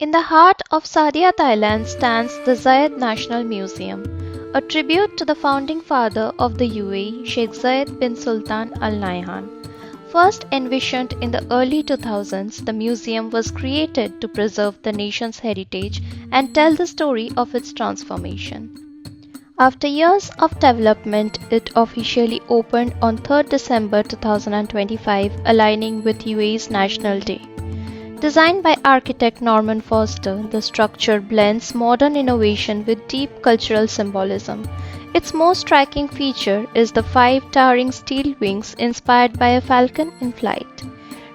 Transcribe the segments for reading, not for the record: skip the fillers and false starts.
In the heart of Sadia, Thailand stands the ZAYED National Museum, a tribute to the founding father of the UAE, Sheikh Zayed bin Sultan Al Nahyan. First envisioned in the early 2000s, the museum was created to preserve the nation's heritage and tell the story of its transformation. After years of development, it officially opened on 3rd December 2025, aligning with UAE's National Day. Designed by architect Norman Foster, the structure blends modern innovation with deep cultural symbolism. Its most striking feature is the 5 towering steel wings inspired by a falcon in flight.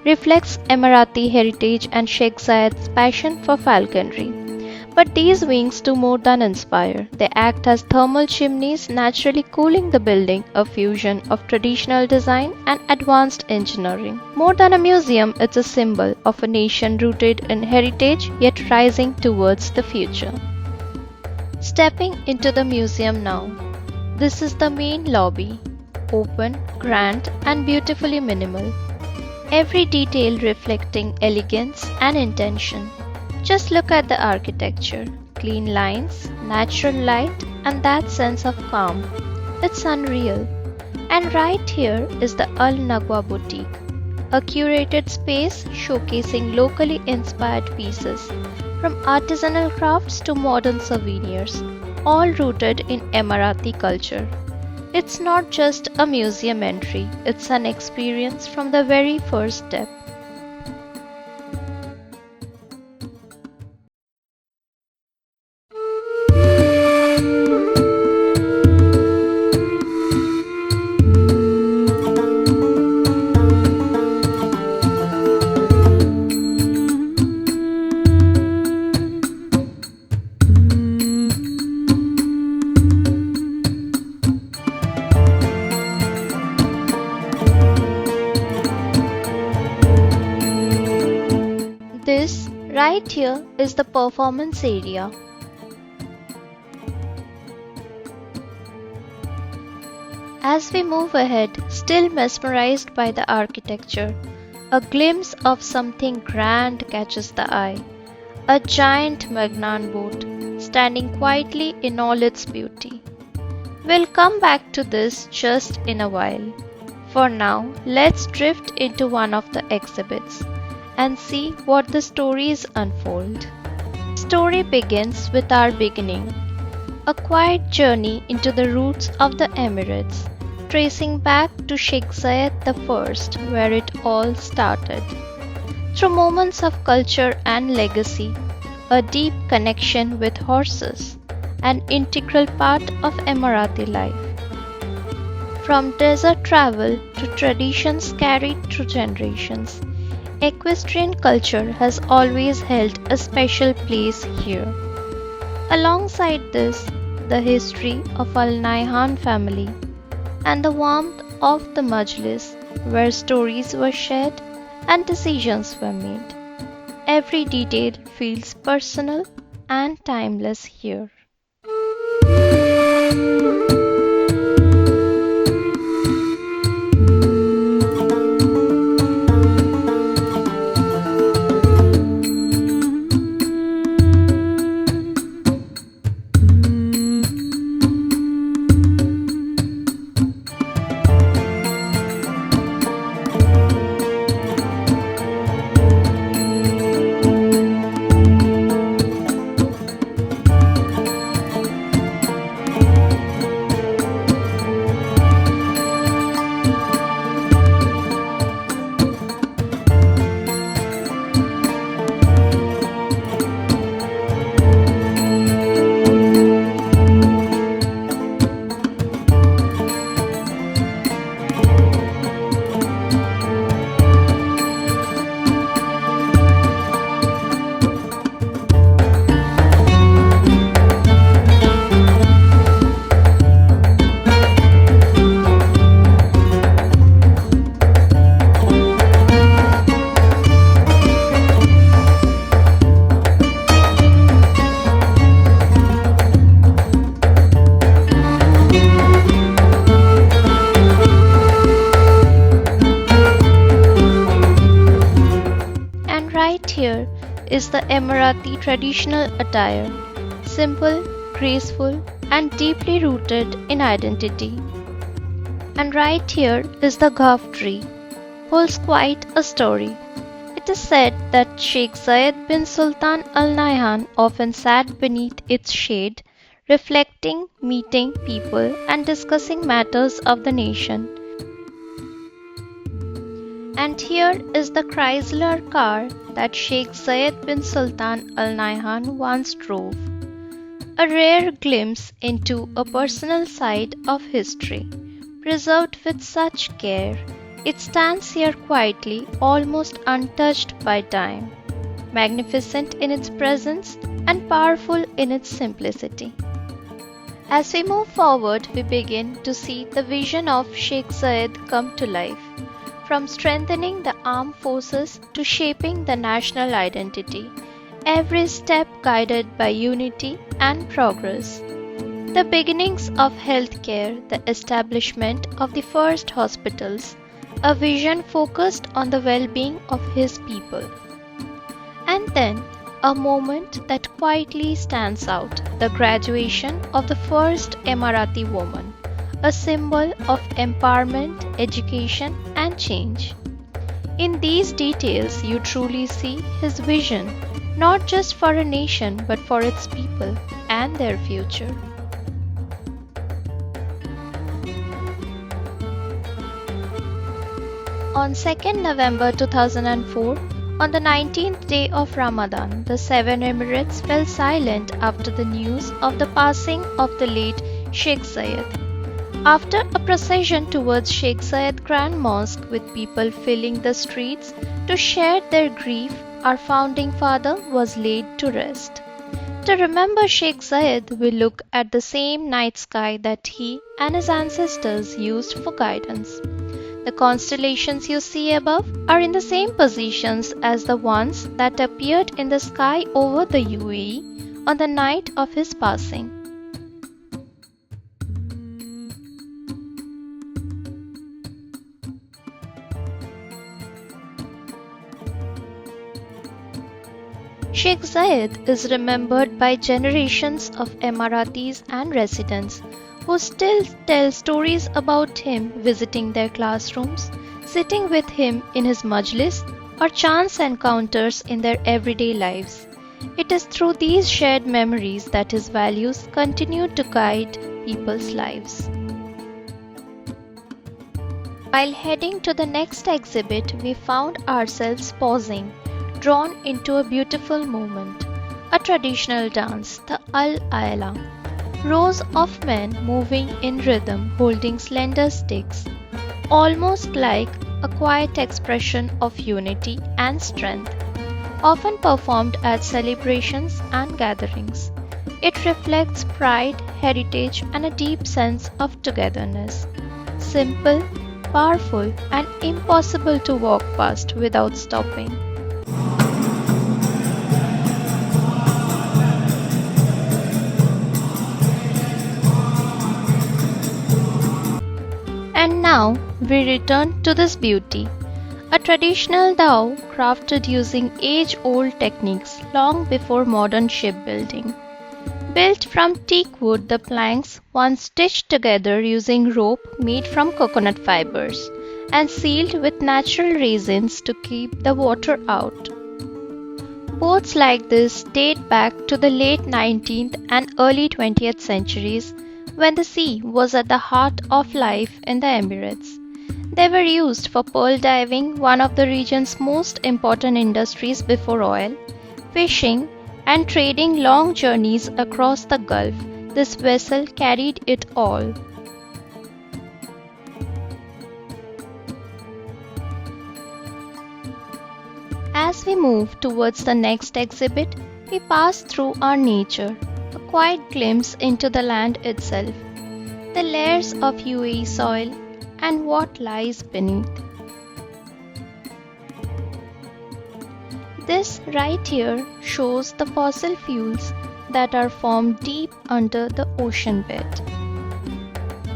Reflects Emirati heritage and Sheikh Zayed's passion for falconry. But these wings do more than inspire. They act as thermal chimneys, naturally cooling the building, a fusion of traditional design and advanced engineering. More than a museum, it's a symbol of a nation rooted in heritage yet rising towards the future. Stepping into the museum now. This is the main lobby. Open, grand, and beautifully minimal. Every detail reflecting elegance and intention. Just look at the architecture, clean lines, natural light, and that sense of calm. It's unreal. And right here is the Al Nagwa Boutique, a curated space showcasing locally inspired pieces, from artisanal crafts to modern souvenirs, all rooted in Emirati culture. It's not just a museum entry, it's an experience from the very first step. This right here is the performance area. As we move ahead, still mesmerized by the architecture, a glimpse of something grand catches the eye. A giant Magnan boat, standing quietly in all its beauty. We'll come back to this just in a while. For now, let's drift into one of the exhibits and see what the stories unfold. Story begins with our beginning, a quiet journey into the roots of the Emirates, tracing back to Sheikh Zayed I, where it all started. Through moments of culture and legacy, a deep connection with horses, an integral part of Emirati life. From desert travel to traditions carried through generations, equestrian culture has always held a special place here. Alongside this, the history of Al Nahyan family and the warmth of the Majlis, where stories were shared and decisions were made. Every detail feels personal and timeless here. is the Emirati traditional attire, simple, graceful, and deeply rooted in identity. And right here is the Ghaaf tree, holds quite a story. It is said that Sheikh Zayed bin Sultan Al Nahyan often sat beneath its shade, reflecting, meeting people, and discussing matters of the nation. And here is the Chrysler car that Sheikh Zayed bin Sultan Al Nahyan once drove. A rare glimpse into a personal side of history, preserved with such care. It stands here quietly, almost untouched by time, magnificent in its presence and powerful in its simplicity. As we move forward, we begin to see the vision of Sheikh Zayed come to life, from strengthening the armed forces to shaping the national identity, every step guided by unity and progress. The beginnings of healthcare, the establishment of the first hospitals, a vision focused on the well-being of his people. And then, a moment that quietly stands out, the graduation of the first Emirati woman, a symbol of empowerment, education, and change. In these details, you truly see his vision, not just for a nation but for its people and their future. On 2nd November 2004, on the 19th day of Ramadan, the seven Emirates fell silent after the news of the passing of the late Sheikh Zayed. After a procession towards Sheikh Zayed Grand Mosque with people filling the streets to share their grief, our founding father was laid to rest. To remember Sheikh Zayed, we look at the same night sky that he and his ancestors used for guidance. The constellations you see above are in the same positions as the ones that appeared in the sky over the UAE on the night of his passing. Sheikh Zayed is remembered by generations of Emiratis and residents who still tell stories about him visiting their classrooms, sitting with him in his majlis, or chance encounters in their everyday lives. It is through these shared memories that his values continue to guide people's lives. While heading to the next exhibit, we found ourselves pausing, drawn into a beautiful moment, a traditional dance, the Al-Aila. Rows of men moving in rhythm, holding slender sticks, almost like a quiet expression of unity and strength, often performed at celebrations and gatherings. It reflects pride, heritage, and a deep sense of togetherness. Simple, powerful, and impossible to walk past without stopping. And now we return to this beauty, a traditional dhow crafted using age-old techniques long before modern shipbuilding. Built from teak wood, the planks once stitched together using rope made from coconut fibers and sealed with natural resins to keep the water out. Boats like this date back to the late 19th and early 20th centuries, when the sea was at the heart of life in the Emirates. They were used for pearl diving, one of the region's most important industries before oil, fishing, and trading long journeys across the Gulf. This vessel carried it all. As we move towards the next exhibit, we pass through our nature, a quiet glimpse into the land itself, the layers of UAE soil, and what lies beneath. This right here shows the fossil fuels that are formed deep under the ocean bed,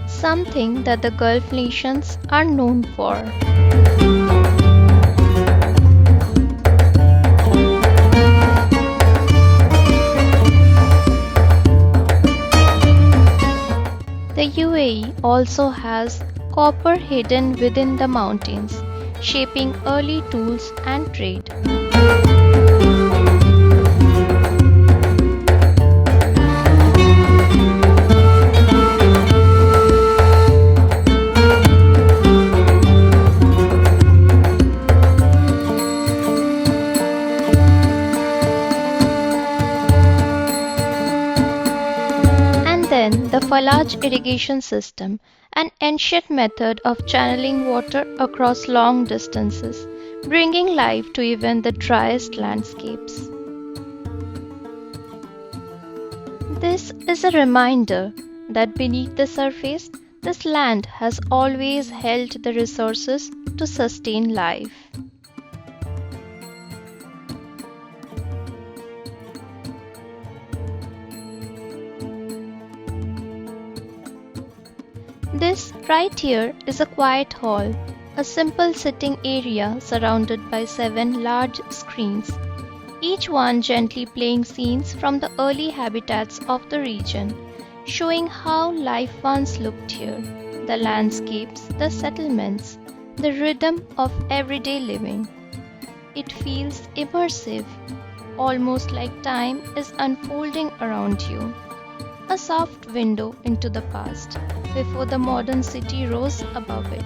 something that the Gulf nations are known for. UAE also has copper hidden within the mountains, shaping early tools and trade. And then the Falaj irrigation system, an ancient method of channeling water across long distances, bringing life to even the driest landscapes. This is a reminder that beneath the surface, this land has always held the resources to sustain life. This right here is a quiet hall, a simple sitting area surrounded by 7 large screens, each one gently playing scenes from the early habitats of the region, showing how life once looked here, the landscapes, the settlements, the rhythm of everyday living. It feels immersive, almost like time is unfolding around you. A soft window into the past, before the modern city rose above it.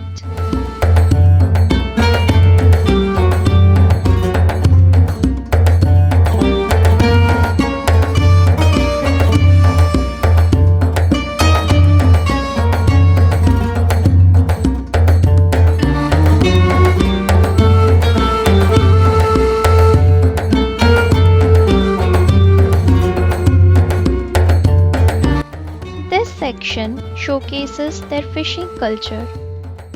This section showcases their fishing culture,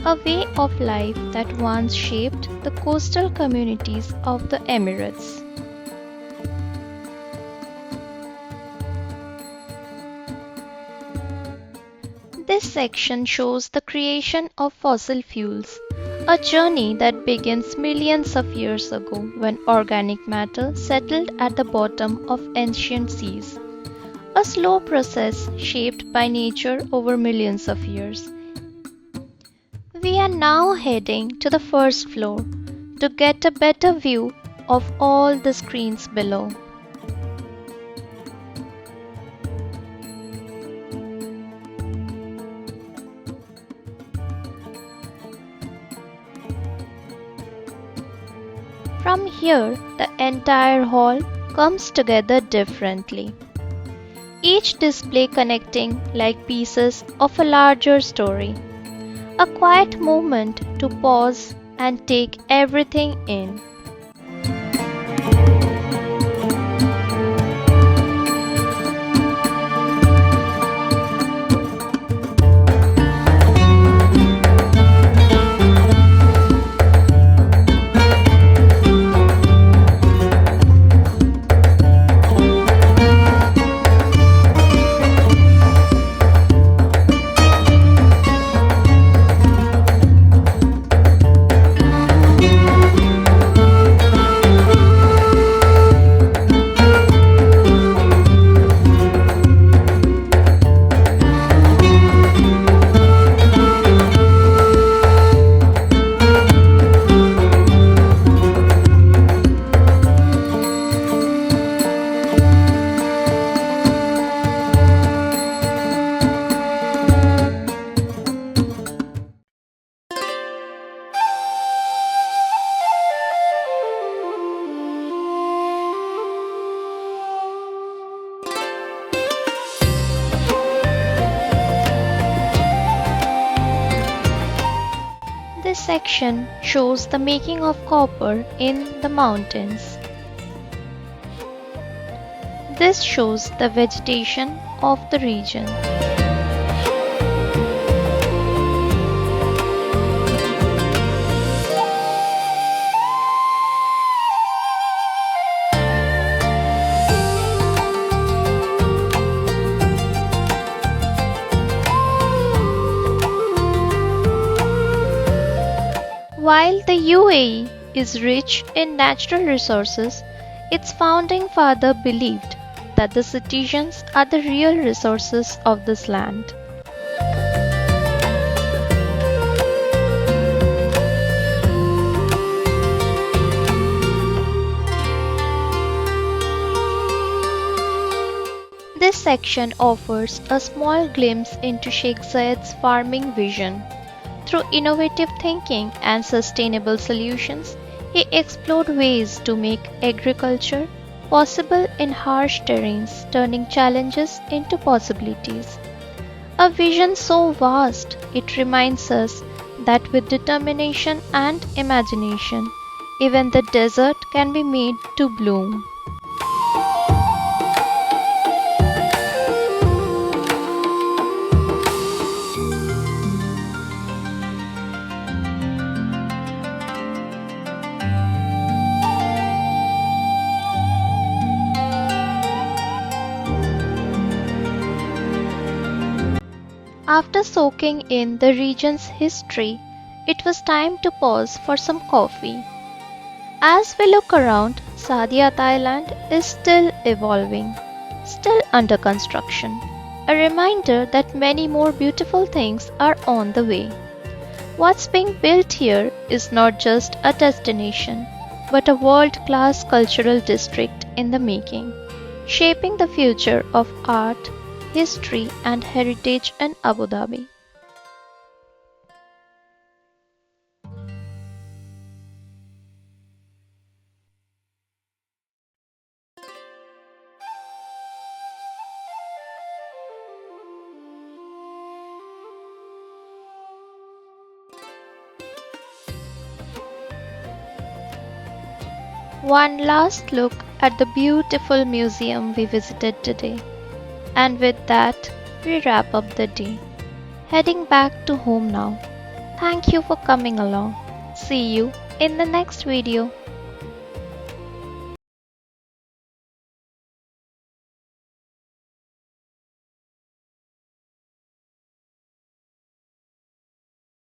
a way of life that once shaped the coastal communities of the Emirates. This section shows the creation of fossil fuels, a journey that begins millions of years ago when organic matter settled at the bottom of ancient seas. A slow process shaped by nature over millions of years. We are now heading to the first floor to get a better view of all the screens below. From here, the entire hall comes together differently, each display connecting like pieces of a larger story. A quiet moment to pause and take everything in. This section shows the making of copper in the mountains. This shows the vegetation of the region. While the UAE is rich in natural resources, its founding father believed that the citizens are the real resources of this land. This section offers a small glimpse into Sheikh Zayed's farming vision. Through innovative thinking and sustainable solutions, he explored ways to make agriculture possible in harsh terrains, turning challenges into possibilities. A vision so vast, it reminds us that with determination and imagination, even the desert can be made to bloom. After soaking in the region's history, it was time to pause for some coffee. As we look around, Sadia, Thailand is still evolving, still under construction. A reminder that many more beautiful things are on the way. What's being built here is not just a destination, but a world-class cultural district in the making, shaping the future of art, history and heritage in Abu Dhabi. One last look at the beautiful museum we visited today. And with that, we wrap up the day. Heading back to home now. Thank you for coming along. See you in the next video.